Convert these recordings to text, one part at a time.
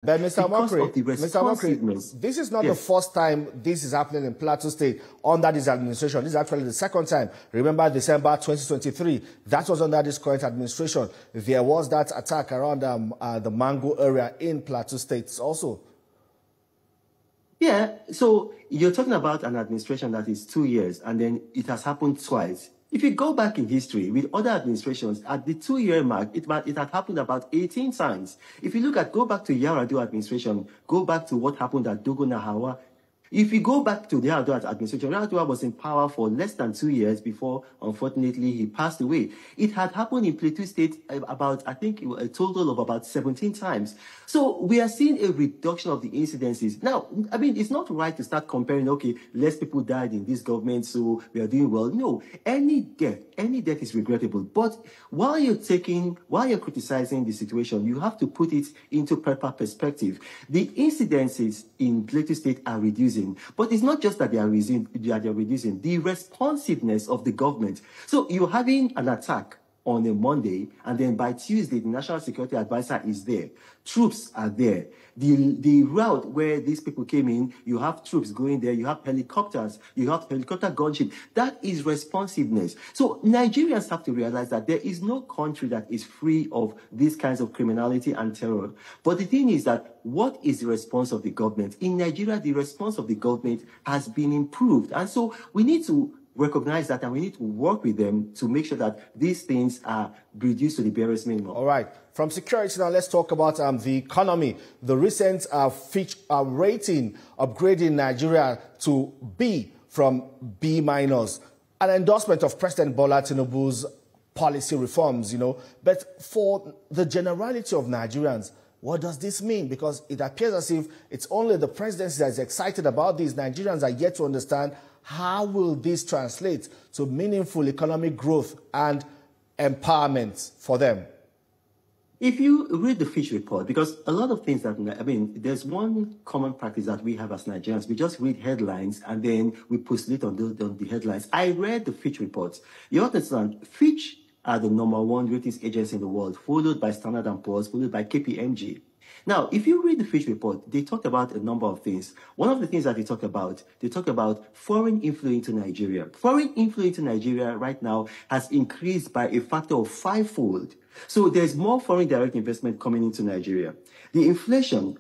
But Mr. because Omokri, of the responsiveness. this is not the first time this is happening in Plateau State under this administration. This is actually the second time. Remember December 2023, that was under this current administration. There was that attack around the Mango area in Plateau State also. Yeah, so you're talking about an administration that is 2 years, and then it has happened twice. If you go back in history with other administrations, at the 2-year mark, it had happened about 18 times. If you go back to Yar'Adua administration, go back to what happened at Dogo Nahawa. If you go back to the Yar'Adua administration, Yar'Adua was in power for less than 2 years before, unfortunately, he passed away. It had happened in Plateau State about, I think, a total of about 17 times. So we are seeing a reduction of the incidences. Now, I mean, it's not right to start comparing, okay, less people died in this government, so we are doing well. No, any death is regrettable. But while you're criticizing the situation, you have to put it into proper perspective. The incidences in Plateau State are reducing. But it's not just that they are reducing, the responsiveness of the government. So you're having an attack on a Monday, and then by Tuesday, the National Security Advisor is there. Troops are there. The route where these people came in, you have troops going there, you have helicopters, you have helicopter gunship. That is responsiveness. So Nigerians have to realize that there is no country that is free of these kinds of criminality and terror. But the thing is that what is the response of the government? In Nigeria, the response of the government has been improved. And so we need to recognize that, and we need to work with them to make sure that these things are reduced to the barest minimum. All right. From security now, let's talk about the economy. The recent Fitch rating upgrading Nigeria to B from B-, an endorsement of President Bola Tinubu's policy reforms, But for the generality of Nigerians, what does this mean? Because it appears as if it's only the presidency that is excited about these. Nigerians are yet to understand how will this translate to meaningful economic growth and empowerment for them. If you read the Fitch report, because a lot of things there's one common practice that we have as Nigerians. We just read headlines and then we postulate on the headlines. I read the Fitch report. You understand, Fitch are the #1 ratings agency in the world, followed by Standard & Poor's, followed by KPMG. Now, if you read the Fitch report, they talk about a number of things. One of the things that they talk about foreign inflow into Nigeria. Foreign inflow into Nigeria right now has increased by a factor of 5-fold. So there's more foreign direct investment coming into Nigeria. The inflation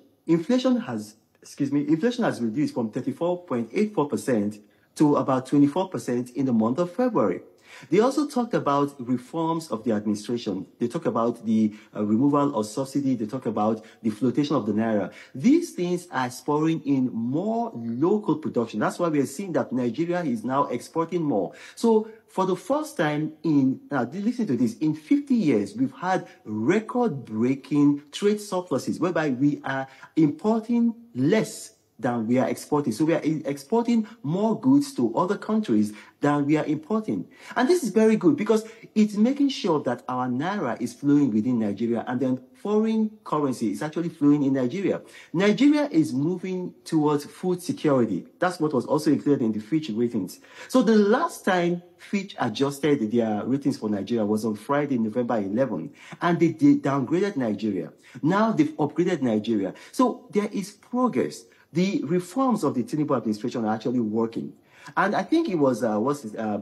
has reduced from 34.84% to about 24% in the month of February. They also talked about reforms of the administration. They talk about the removal of subsidy. They talk about the flotation of the naira. These things are spurring in more local production. That's why we are seeing that Nigeria is now exporting more. So for the first time listen to this, in 50 years, we've had record-breaking trade surpluses, whereby we are importing less than we are exporting. So we are exporting more goods to other countries than we are importing. And this is very good because it's making sure that our naira is flowing within Nigeria, and then foreign currency is actually flowing in Nigeria. Nigeria is moving towards food security. That's what was also included in the Fitch ratings. So the last time Fitch adjusted their ratings for Nigeria was on Friday, November 11, and they downgraded Nigeria. Now they've upgraded Nigeria. So there is progress. The reforms of the Tinubu administration are actually working. And I think it was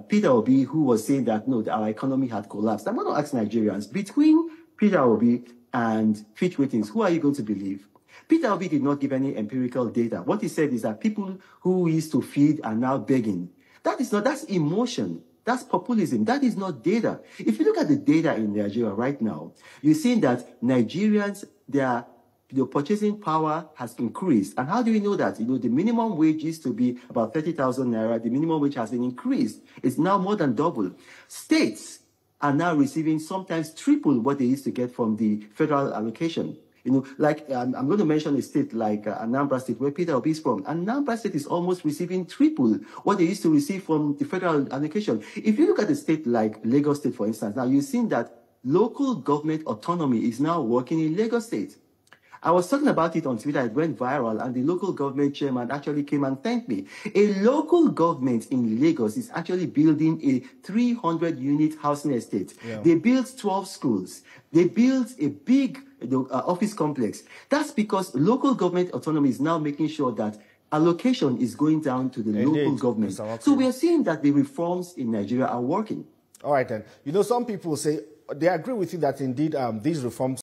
Peter Obi who was saying that, no, our economy had collapsed. I'm going to ask Nigerians, between Peter Obi and Fitch ratings, who are you going to believe? Peter Obi did not give any empirical data. What he said is that people who used to feed are now begging. That's emotion. That's populism. That is not data. If you look at the data in Nigeria right now, you're seeing that Nigerians, their purchasing power has increased. And how do we know that? The minimum wage used to be about 30,000 naira. The minimum wage has been increased. It's now more than double. States are now receiving sometimes triple what they used to get from the federal allocation. I'm going to mention a state like Anambra State, where Peter Obi is from. Anambra State is almost receiving triple what they used to receive from the federal allocation. If you look at a state like Lagos State, for instance, now you've seen that local government autonomy is now working in Lagos State. I was talking about it on Twitter. It went viral, and the local government chairman actually came and thanked me. A local government in Lagos is actually building a 300-unit housing estate. Yeah. They built 12 schools. They built a big office complex. That's because local government autonomy is now making sure that allocation is going down to the local government. So we are seeing that the reforms in Nigeria are working. All right, then. You know, some people say they agree with you that indeed these reforms